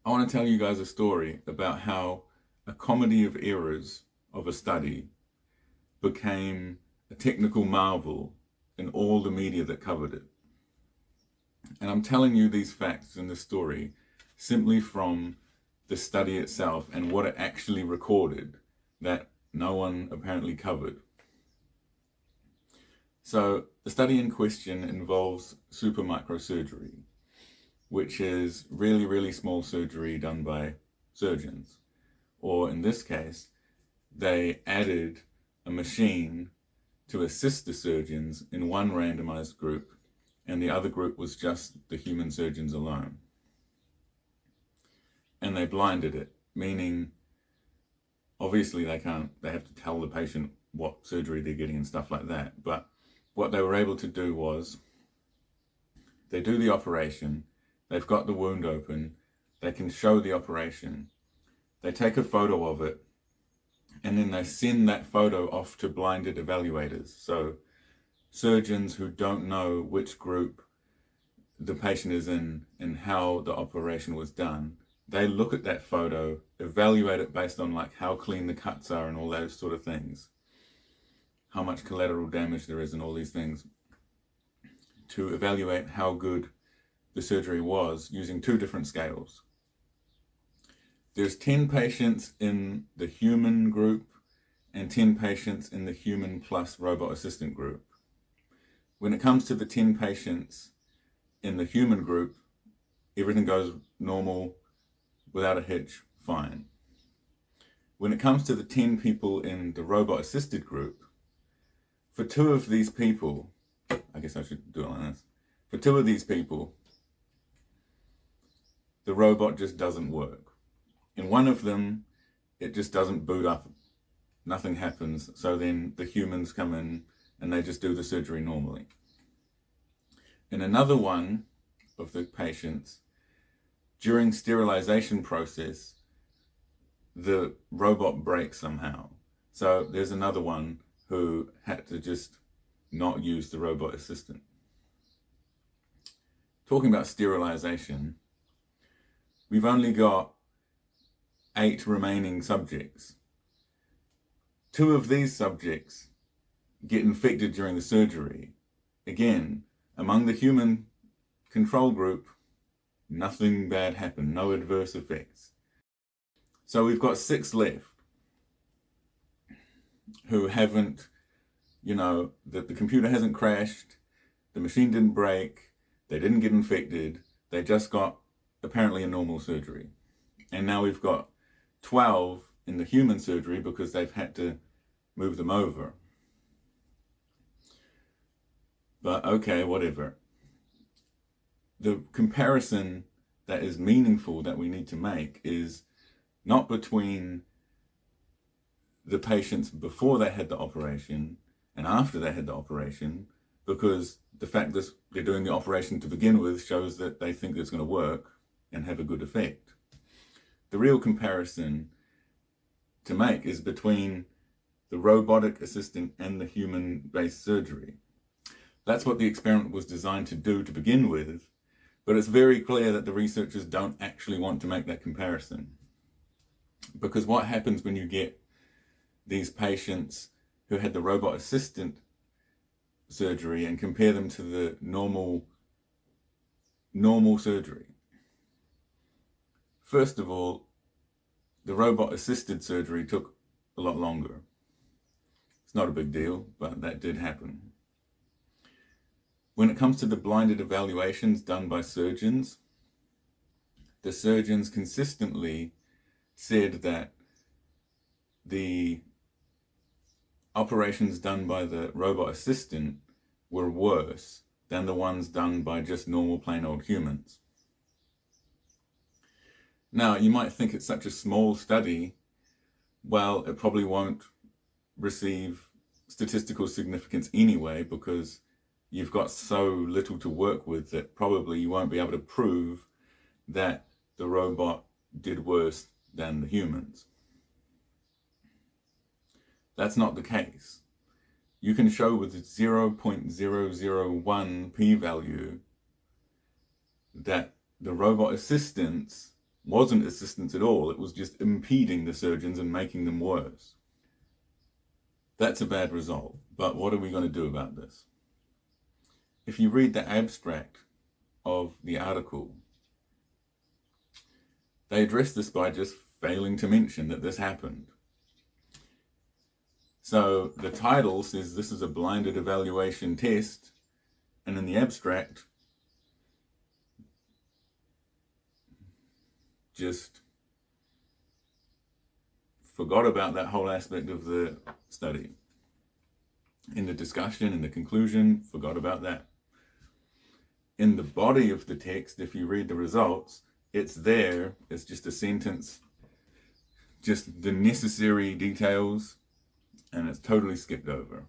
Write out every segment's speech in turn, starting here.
I want to tell you guys a story about how a comedy of errors of a study became a technical marvel in all the media that covered it. And I'm telling you these facts in this story simply from the study itself and what it actually recorded that no one apparently covered. So the study in question involves supermicrosurgery, which is really, really small surgery done by surgeons. Or in this case, they added a machine to assist the surgeons in one randomized group, and the other group was just the human surgeons alone. And they blinded it, meaning obviously they have to tell the patient what surgery they're getting and stuff like that. But what they were able to do was they do the operation, they've got the wound open, they can show the operation, they take a photo of it, and then they send that photo off to blinded evaluators. So surgeons who don't know which group the patient is in and how the operation was done, they look at that photo, evaluate it based on like how clean the cuts are and all those sort of things, how much collateral damage there is and all these things, to evaluate how good the surgery was using two different scales. There's 10 patients in the human group and 10 patients in the human plus robot assistant group. When it comes to the 10 patients in the human group, everything goes normal, without a hitch, fine. When it comes to the 10 people in the robot assisted group, for two of these people, I guess I should do it like this. For two of these people, the robot just doesn't work. In one of them, it just doesn't boot up. Nothing happens. So then the humans come in and they just do the surgery normally. In another one of the patients, during sterilization process, the robot breaks somehow. So there's another one who had to just not use the robot assistant. Talking about sterilization, we've only got 8 remaining subjects. 2 of these subjects get infected during the surgery. Again, among the human control group, nothing bad happened, no adverse effects. So we've got 6 left who haven't, the computer hasn't crashed, the machine didn't break, they didn't get infected, they just got apparently a normal surgery. And now we've got 12 in the human surgery because they've had to move them over. But okay, whatever. The comparison that is meaningful that we need to make is not between the patients before they had the operation and after they had the operation, because the fact that they're doing the operation to begin with shows that they think it's going to work and have a good effect. The real comparison to make is between the robotic assistant and the human-based surgery. That's what the experiment was designed to do to begin with, but it's very clear that the researchers don't actually want to make that comparison. Because what happens when you get these patients who had the robot assistant surgery and compare them to the normal surgery? First of all, the robot assisted surgery took a lot longer. It's not a big deal, but that did happen. When it comes to the blinded evaluations done by surgeons, the surgeons consistently said that the operations done by the robot assistant were worse than the ones done by just normal plain old humans. Now, you might think it's such a small study, well, it probably won't receive statistical significance anyway, because you've got so little to work with that probably you won't be able to prove that the robot did worse than the humans. That's not the case. You can show with 0.001 p-value that the robot assistants wasn't assistance at all. It was just impeding the surgeons and making them worse. That's a bad result. But what are we going to do about this? If you read the abstract of the article, they address this by just failing to mention that this happened. So the title says this is a blinded evaluation test, and in the abstract, just forgot about that whole aspect of the study. In the discussion, in the conclusion, forgot about that. In the body of the text, if you read the results, it's there. It's just a sentence, just the necessary details, and it's totally skipped over.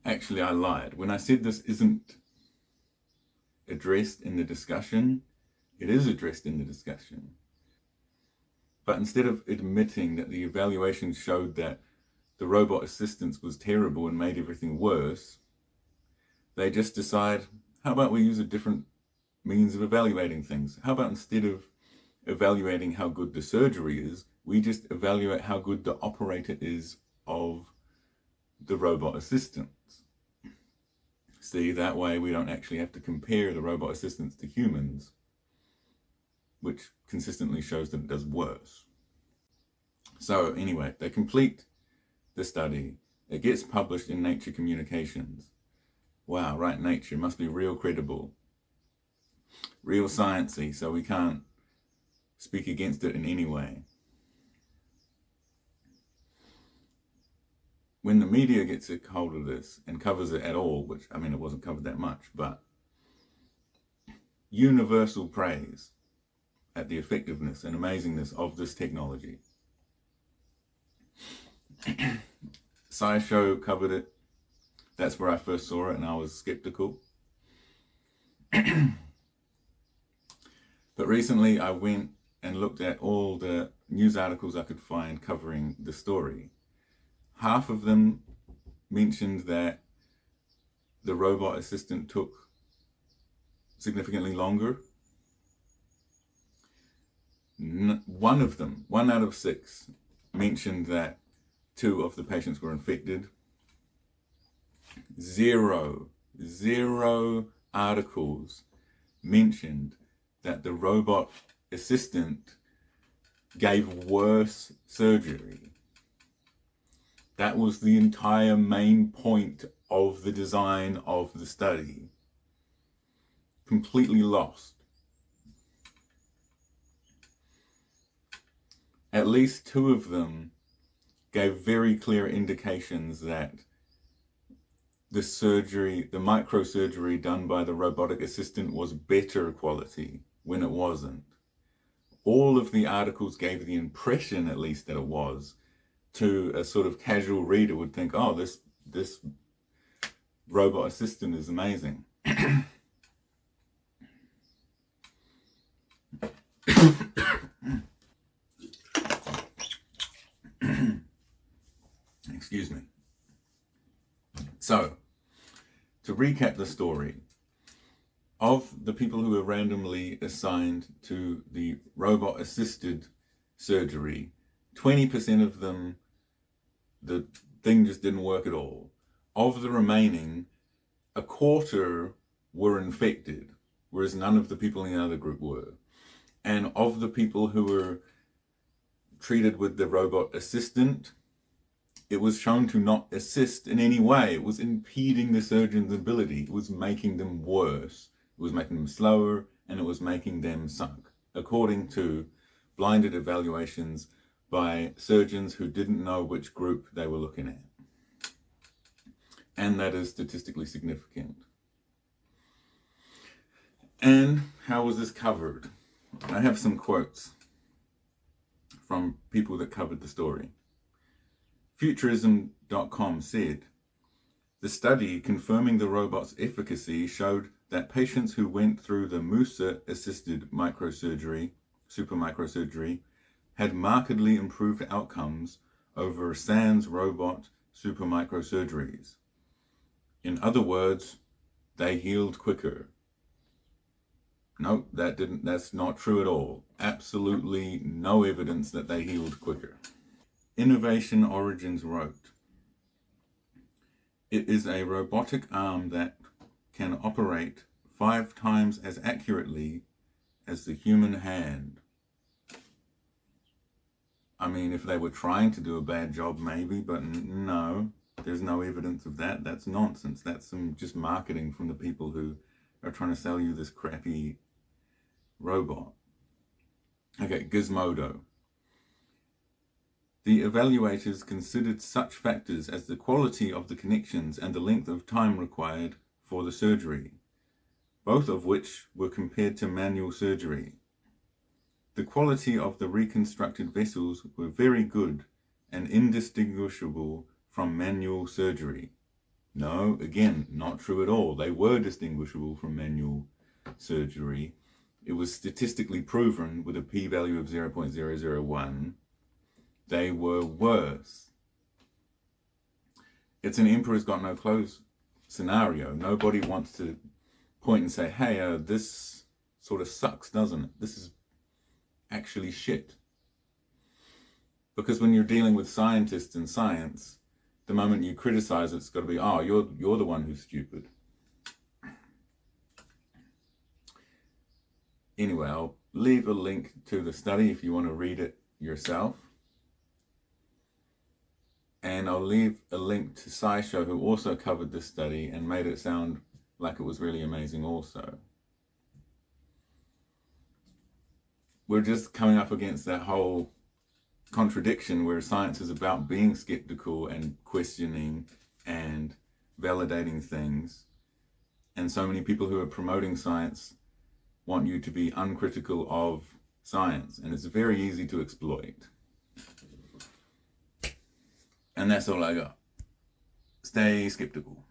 Actually, I lied. When I said this isn't addressed in the discussion, it is addressed in the discussion. But instead of admitting that the evaluation showed that the robot assistance was terrible and made everything worse, they just decide, how about we use a different means of evaluating things? How about instead of evaluating how good the surgery is, we just evaluate how good the operator is of the robot assistance. See, that way we don't actually have to compare the robot assistance to humans, which consistently shows that it does worse. So anyway, they complete the study. It gets published in Nature Communications. Wow, right, Nature must be real credible, real sciencey, so we can't speak against it in any way. When the media gets a hold of this and covers it at all, which, I mean, it wasn't covered that much, but universal praise at the effectiveness and amazingness of this technology. Sci Show covered it. That's where I first saw it, and I was skeptical. But recently I went and looked at all the news articles I could find covering the story. Half of them mentioned that the robot assistant took significantly longer. One of them, 1 out of 6, mentioned that 2 of the patients were infected. Zero articles mentioned that the robot assistant gave worse surgery. That was the entire main point of the design of the study. Completely lost. At least 2 of them gave very clear indications that the surgery, the microsurgery done by the robotic assistant was better quality when it wasn't. All of the articles gave the impression, at least, that it was. To a sort of casual reader would think, oh, this robot assistant is amazing. Excuse me. So, to recap the story, of the people who were randomly assigned to the robot-assisted surgery, 20% of them, the thing just didn't work at all. Of the remaining, a quarter were infected, whereas none of the people in the other group were. And of the people who were treated with the robot assistant, it was shown to not assist in any way. It was impeding the surgeon's ability. It was making them worse. It was making them slower, and it was making them sunk, according to blinded evaluations by surgeons who didn't know which group they were looking at. And that is statistically significant. And how was this covered? I have some quotes from people that covered the story. Futurism.com said, the study confirming the robot's efficacy showed that patients who went through the Musa-assisted microsurgery, supermicrosurgery, had markedly improved outcomes over sans robot supermicrosurgeries. In other words, they healed quicker. No, that's not true at all. Absolutely no evidence that they healed quicker. Innovation Origins wrote, it is a robotic arm that can operate 5 times as accurately as the human hand. I mean, if they were trying to do a bad job, maybe, but no, there's no evidence of that. That's nonsense. That's some just marketing from the people who are trying to sell you this crappy robot. Okay, Gizmodo. The evaluators considered such factors as the quality of the connections and the length of time required for the surgery, both of which were compared to manual surgery. The quality of the reconstructed vessels were very good and indistinguishable from manual surgery. No, again, not true at all. They were distinguishable from manual surgery. It was statistically proven with a p-value of 0.001. They were worse. It's an emperor's got no clothes scenario. Nobody wants to point and say, hey, this sort of sucks, doesn't it? This is actually shit. Because when you're dealing with scientists and science, the moment you criticize it's got to be, oh, you're the one who's stupid. Anyway, I'll leave a link to the study if you want to read it yourself. And I'll leave a link to Sci Show, who also covered this study and made it sound like it was really amazing also. We're just coming up against that whole contradiction where science is about being skeptical and questioning and validating things. And so many people who are promoting science want you to be uncritical of science. And it's very easy to exploit. And that's all I got. Stay skeptical.